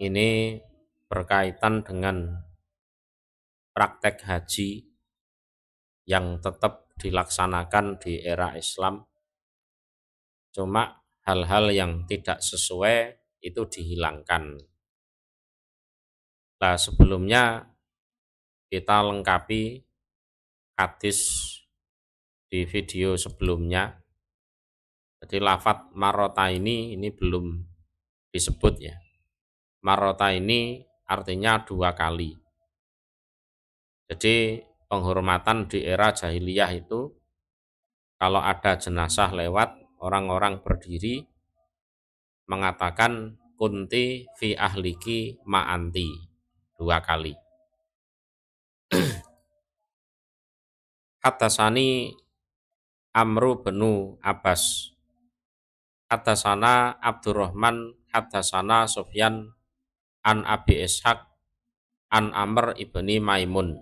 ini berkaitan dengan praktek haji yang tetap dilaksanakan di era Islam, cuma hal-hal yang tidak sesuai itu dihilangkan. Nah, sebelumnya kita lengkapi hadis di video sebelumnya. Jadi lafadz marota ini belum disebut ya. Marota ini artinya 2 kali. Jadi penghormatan di era jahiliyah itu kalau ada jenazah lewat, orang-orang berdiri mengatakan kunti fi ahliki ma'anti 2 kali. Haddatsani Amru benu Abbas. Haddatsana Abdurrahman haddatsana Sufyan an Abi Ishaq an Amr ibni Maimun.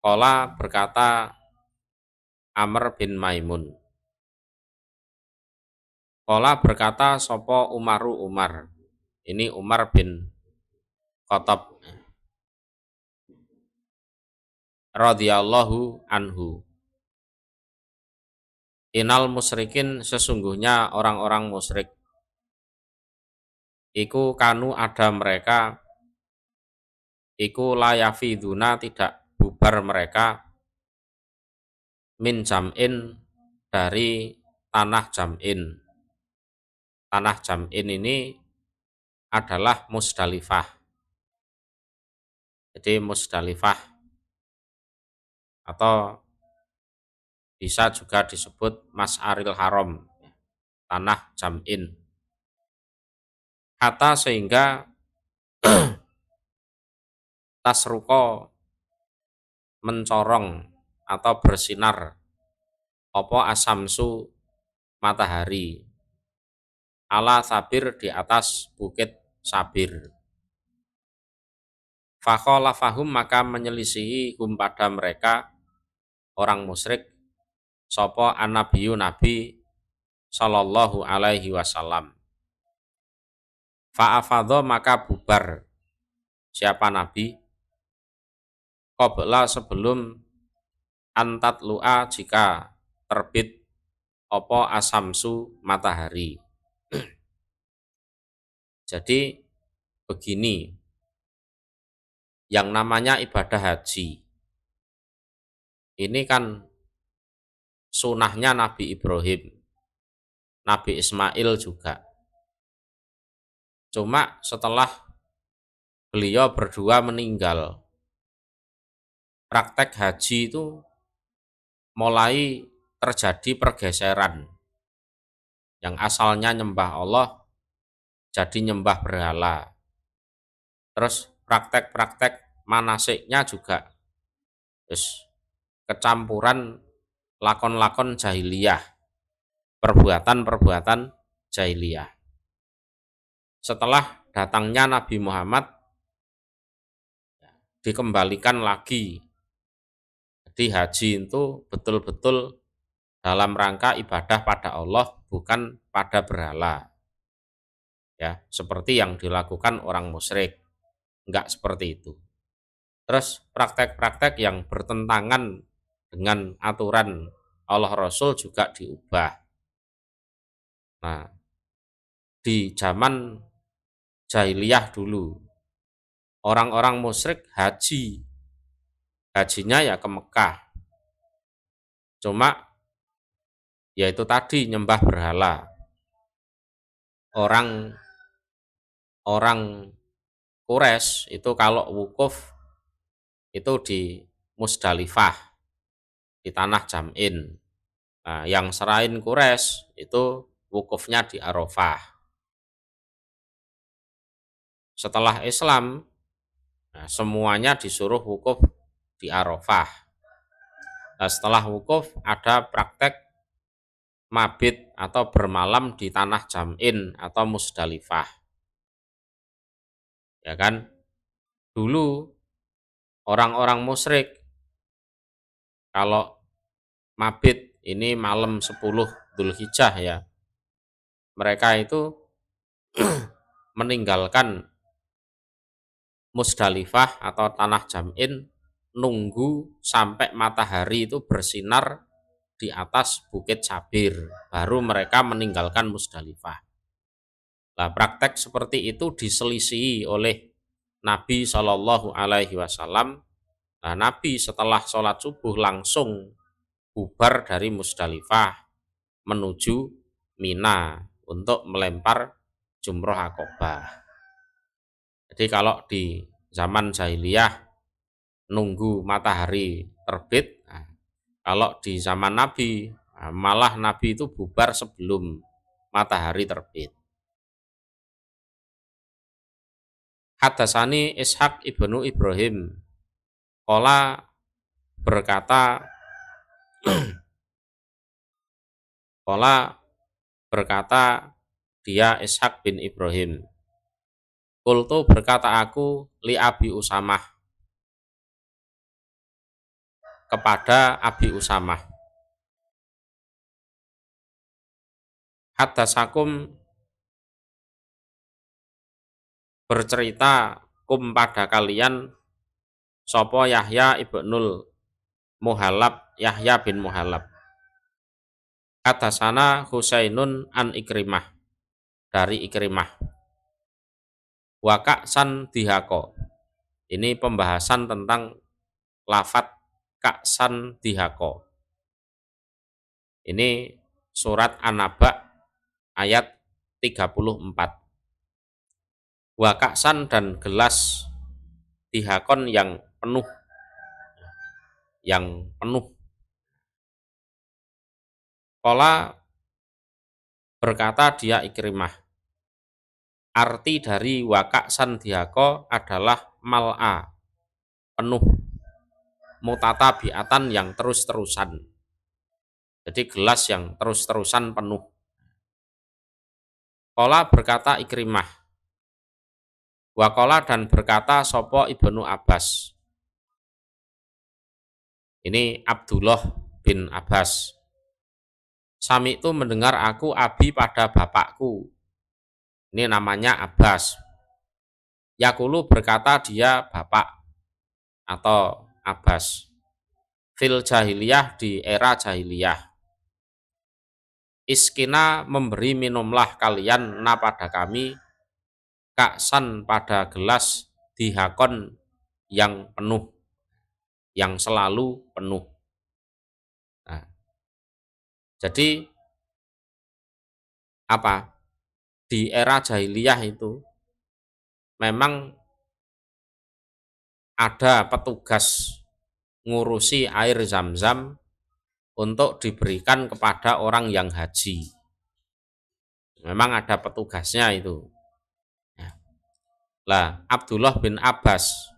Qala berkata Amr bin Maimun. Qala berkata sopo Umaru Umar. Ini Umar bin Khattab radhiyallahu anhu. Inal musyrikin, sesungguhnya orang-orang musyrik. Iku kanu ada mereka, iku layafiduna tidak bubar mereka, min jam'in dari tanah jam'in. Tanah jam'in ini adalah Musdalifah. Jadi Musdalifah atau bisa juga disebut Mas'aril Haram, tanah jam'in. Hatta sehingga tasruko mencorong atau bersinar opo asamsu matahari ala sabir di atas bukit Sabir. Fakholafahum maka menyelisihi hum pada mereka orang musyrik sopo an-nabiyyu nabi sallallahu alaihi wasallam. Fa'afadho maka bubar siapa nabi qabla sebelum antat lu'a jika terbit opo asamsu matahari. Jadi begini, yang namanya ibadah haji ini kan sunahnya Nabi Ibrahim, Nabi Ismail juga. Cuma setelah beliau berdua meninggal, praktek haji itu mulai terjadi pergeseran. Yang asalnya nyembah Allah jadi nyembah berhala. Terus praktek-praktek manasiknya juga terus kecampuran lakon-lakon jahiliyah, perbuatan-perbuatan jahiliyah. Setelah datangnya Nabi Muhammad, dikembalikan lagi. Jadi haji itu betul-betul dalam rangka ibadah pada Allah, bukan pada berhala. Ya, seperti yang dilakukan orang musyrik. Enggak seperti itu. Terus praktek-praktek yang bertentangan dengan aturan Allah Rasul juga diubah. Nah, di zaman jahiliyah dulu, orang-orang musyrik hajinya ya ke Mekah. Cuma yaitu tadi nyembah berhala. Orang Quraisy itu kalau wukuf itu di Musdalifah, di tanah jam'in. Nah, yang selain Quraisy itu wukufnya di Arafah. Setelah Islam, nah, semuanya disuruh wukuf di Arafah. Nah, setelah wukuf ada praktek mabit atau bermalam di tanah jam'in atau Musdalifah. Ya kan? Dulu orang-orang musyrik kalau mabit ini malam 10 Dzulhijjah ya. Mereka itu meninggalkan Musdalifah atau tanah Jam'in, nunggu sampai matahari itu bersinar di atas Bukit Sabir, baru mereka meninggalkan Musdalifah. Nah, praktek seperti itu diselisihi oleh Nabi Shallallahu Alaihi Wasallam. Nah, Nabi setelah sholat subuh langsung bubar dari Musdalifah menuju Mina untuk melempar jumroh akobah. Jadi kalau di zaman jahiliyah nunggu matahari terbit, nah, kalau di zaman Nabi malah Nabi itu bubar sebelum matahari terbit. Hadatsani Ishaq ibnu Ibrahim qala berkata dia Ishaq bin Ibrahim, qultu berkata aku li Abi Usamah kepada Abi Usamah, haddatsakum bercerita kum pada kalian sopo Yahya ibnul Muhallab, Yahya bin Muhallab, haddatsana Husainun an Ikrimah, dari Ikrimah, wa ka'san dihako. Ini pembahasan tentang lafat ka'san dihako. Ini surat An-Naba ayat 34. Wa ka'san dan gelas dihakon yang penuh, Qala berkata dia Ikrimah, arti dari wa ka'san dihako adalah mal'a, penuh, mutatabi'atan yang terus-terusan. Jadi gelas yang terus-terusan penuh. Qala berkata Ikrimah, wa qala dan berkata sopo Ibnu Abbas. Ini Abdullah bin Abbas. Sami itu mendengar aku abi pada bapakku. Ini namanya Abbas. Yakulu berkata dia bapak atau Abbas. Fil jahiliyah, di era jahiliyah. Iskina memberi minumlah kalian na pada kami, kaksan pada gelas dihakon yang penuh, yang selalu penuh. Nah, jadi apa? Di era jahiliyah itu memang ada petugas ngurusi air zam-zam untuk diberikan kepada orang yang haji. Memang ada petugasnya itu. Lah, Abdullah bin Abbas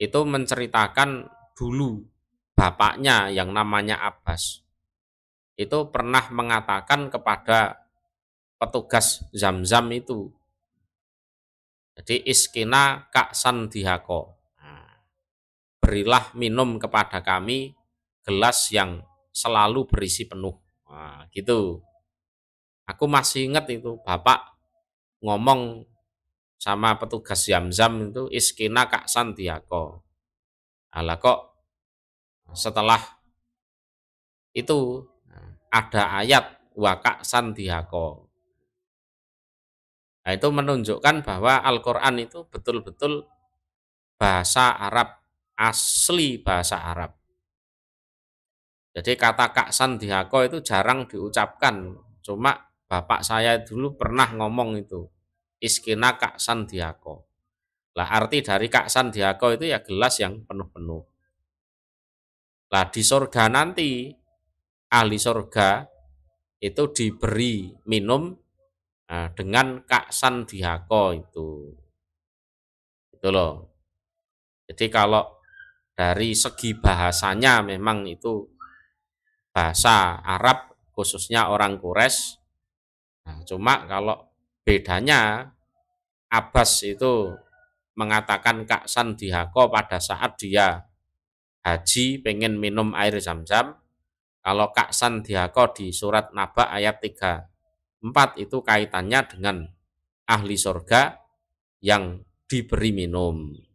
itu menceritakan dulu bapaknya yang namanya Abbas itu pernah mengatakan kepada petugas zam-zam itu, jadi iskina ka'san dihako, berilah minum kepada kami gelas yang selalu berisi penuh. Nah, gitu. Aku masih ingat itu bapak ngomong sama petugas zam-zam itu iskina ka'san dihako. Alah kok setelah itu ada ayat wa ka'san dihako. Nah, itu menunjukkan bahwa Al-Quran itu betul-betul bahasa Arab, asli bahasa Arab. Jadi kata ka'san dihako itu jarang diucapkan. Cuma bapak saya dulu pernah ngomong itu, iskina ka'san dihako. Lah arti dari ka'san dihako itu ya gelas yang penuh-penuh. Lah di surga nanti, ahli surga itu diberi minum dengan ka'san dihako itu loh. Jadi kalau dari segi bahasanya memang itu bahasa Arab khususnya orang Quraisy. Nah, cuma kalau bedanya Abbas itu mengatakan ka'san dihako pada saat dia haji pengen minum air zam-zam. Kalau ka'san dihako di surat Naba ayat 34 itu kaitannya dengan ahli surga yang diberi minum.